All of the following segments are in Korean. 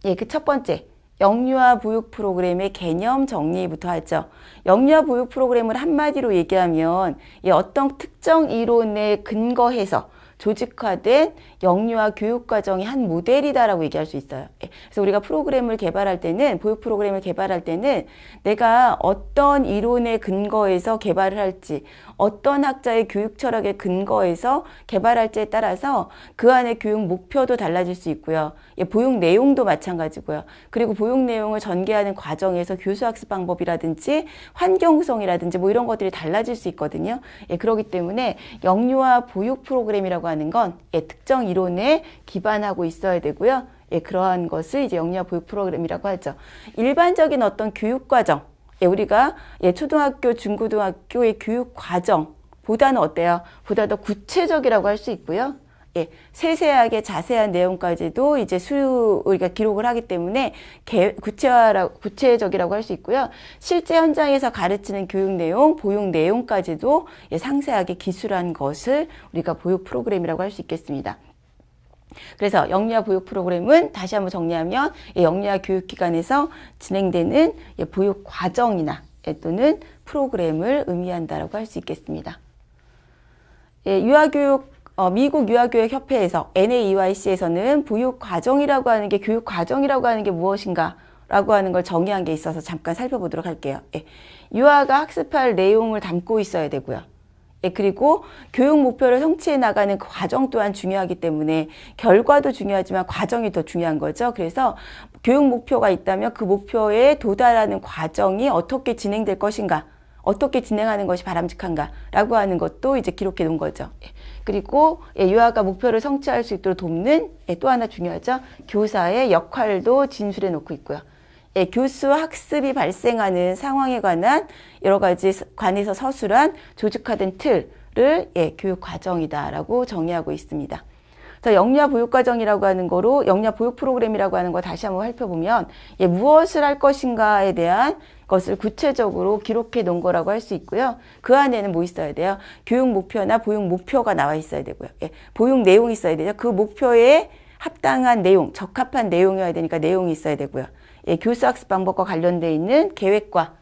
예, 그 첫 번째. 영유아 보육 프로그램의 개념 정리부터 하죠. 영유아 보육 프로그램을 한마디로 얘기하면 어떤 특정 이론에 근거해서 조직화된 영유아 교육 과정의 한 모델이다라고 얘기할 수 있어요. 그래서 우리가 프로그램을 개발할 때는, 보육 프로그램을 개발할 때는 내가 어떤 이론에 근거해서 개발을 할지, 어떤 학자의 교육 철학에 근거해서 개발할지에 따라서 그 안에 교육 목표도 달라질 수 있고요. 보육 내용도 마찬가지고요. 그리고 보육 내용을 전개하는 과정에서 교수 학습 방법이라든지 환경 구성이라든지 뭐 이런 것들이 달라질 수 있거든요. 그렇기 때문에 영유아 보육 프로그램이라고 하는 건 특정 이론에 기반하고 있어야 되고요. 그러한 것을 이제 영유아 보육 프로그램이라고 하죠. 일반적인 어떤 교육 과정, 우리가 초등학교, 중고등학교의 교육 과정보다는 어때요? 보다 더 구체적이라고 할 수 있고요. 세세하게 자세한 내용까지도 이제 우리가 기록을 하기 때문에 구체적이라고 할 수 있고요. 실제 현장에서 가르치는 교육 내용, 보육 내용까지도 상세하게 기술한 것을 우리가 보육 프로그램이라고 할 수 있겠습니다. 그래서 영유아 보육 프로그램은 다시 한번 정리하면 영유아 교육기관에서 진행되는 보육 과정이나 또는 프로그램을 의미한다라고 할 수 있겠습니다. 미국 유아교육협회에서 NAEYC에서는 보육 과정이라고 하는 게, 교육 과정이라고 하는 게 무엇인가 라고 하는 걸 정의한 게 있어서 잠깐 살펴보도록 할게요. 유아가 학습할 내용을 담고 있어야 되고요. 그리고 교육 목표를 성취해 나가는 그 과정 또한 중요하기 때문에 결과도 중요하지만 과정이 더 중요한 거죠. 그래서 교육 목표가 있다면 그 목표에 도달하는 과정이 어떻게 진행될 것인가, 어떻게 진행하는 것이 바람직한가 라고 하는 것도 이제 기록해 놓은 거죠. 그리고 유아가 목표를 성취할 수 있도록 돕는 또 하나 중요하죠. 교사의 역할도 진술해 놓고 있고요. 교수 학습이 발생하는 상황에 관한 여러 가지 관해서 서술한 조직화된 틀을 교육 과정이다라고 정의하고 있습니다. 그래서 영유아 보육 과정이라고 하는 거로 영유아 보육 프로그램이라고 하는 거 다시 한번 살펴보면 무엇을 할 것인가에 대한 것을 구체적으로 기록해 놓은 거라고 할 수 있고요. 그 안에는 뭐 있어야 돼요? 교육 목표나 보육 목표가 나와 있어야 되고요. 보육 내용이 있어야 되죠. 그 목표에 합당한 내용, 적합한 내용이어야 되니까 내용이 있어야 되고요. 교수 학습 방법과 관련되어 있는 계획과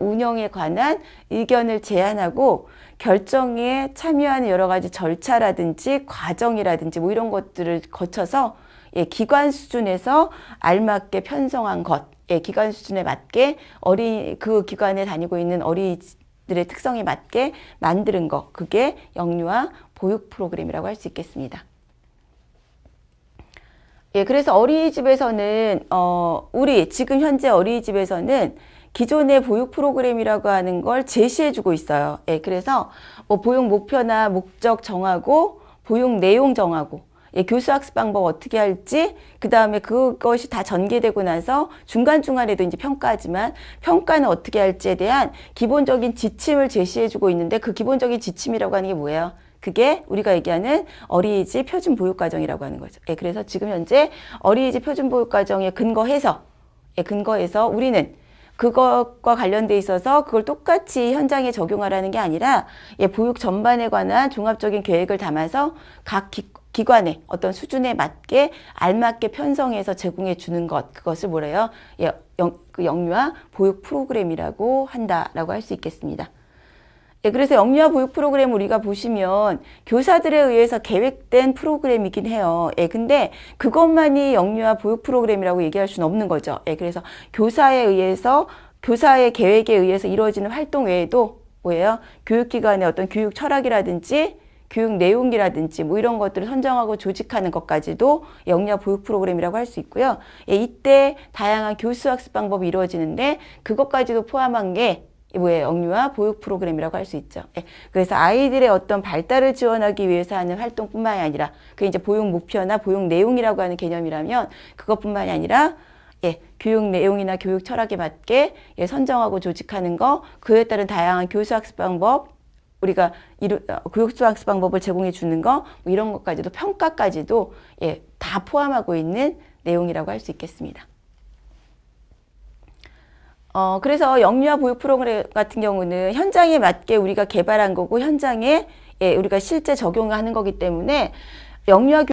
운영에 관한 의견을 제안하고 결정에 참여하는 여러 가지 절차라든지 과정이라든지 뭐 이런 것들을 거쳐서 기관 수준에서 알맞게 편성한 것, 기관 수준에 맞게 그 기관에 다니고 있는 어린이들의 특성에 맞게 만드는 것, 그게 영유아 보육 프로그램이라고 할 수 있겠습니다. 그래서 어린이집에서는 지금 현재 어린이집에서는 기존의 보육 프로그램이라고 하는 걸 제시해주고 있어요. 그래서 보육 목표나 목적 정하고 보육 내용 정하고 교수 학습 방법 어떻게 할지, 그 다음에 그것이 다 전개되고 나서 중간중간에도 이제 평가하지만 평가는 어떻게 할지에 대한 기본적인 지침을 제시해주고 있는데 그 기본적인 지침이라고 하는 게 뭐예요? 그게 우리가 얘기하는 어린이집 표준보육과정이라고 하는 거죠. 그래서 지금 현재 어린이집 표준보육과정에 근거해서 우리는 그것과 관련돼 있어서 그걸 똑같이 현장에 적용하라는 게 아니라 보육 전반에 관한 종합적인 계획을 담아서 각 기관의 어떤 수준에 맞게 알맞게 편성해서 제공해 주는 것, 그것을 뭐래요? 영유아 보육 프로그램이라고 한다라고 할 수 있겠습니다. 그래서 영유아 보육 프로그램 우리가 보시면 교사들에 의해서 계획된 프로그램이긴 해요. 근데 그것만이 영유아 보육 프로그램이라고 얘기할 수는 없는 거죠. 그래서 교사의 계획에 의해서 이루어지는 활동 외에도 뭐예요? 교육기관의 어떤 교육 철학이라든지 교육 내용이라든지 뭐 이런 것들을 선정하고 조직하는 것까지도 영유아 보육 프로그램이라고 할 수 있고요. 이때 다양한 교수 학습 방법이 이루어지는데 그것까지도 포함한 게 뭐예요? 영유아 보육 프로그램이라고 할 수 있죠. 그래서 아이들의 어떤 발달을 지원하기 위해서 하는 활동뿐만이 아니라 그게 이제 보육 목표나 보육 내용이라고 하는 개념이라면 그것뿐만이 아니라 교육 내용이나 교육 철학에 맞게 선정하고 조직하는 거, 그에 따른 다양한 교수 학습 방법, 우리가 교수 학습 방법을 제공해 주는 거, 뭐 이런 것까지도 평가까지도 다 포함하고 있는 내용이라고 할 수 있겠습니다. 그래서 영유아 보육 프로그램 같은 경우는 현장에 맞게 우리가 개발한 거고 현장에 우리가 실제 적용하는 거기 때문에 영유아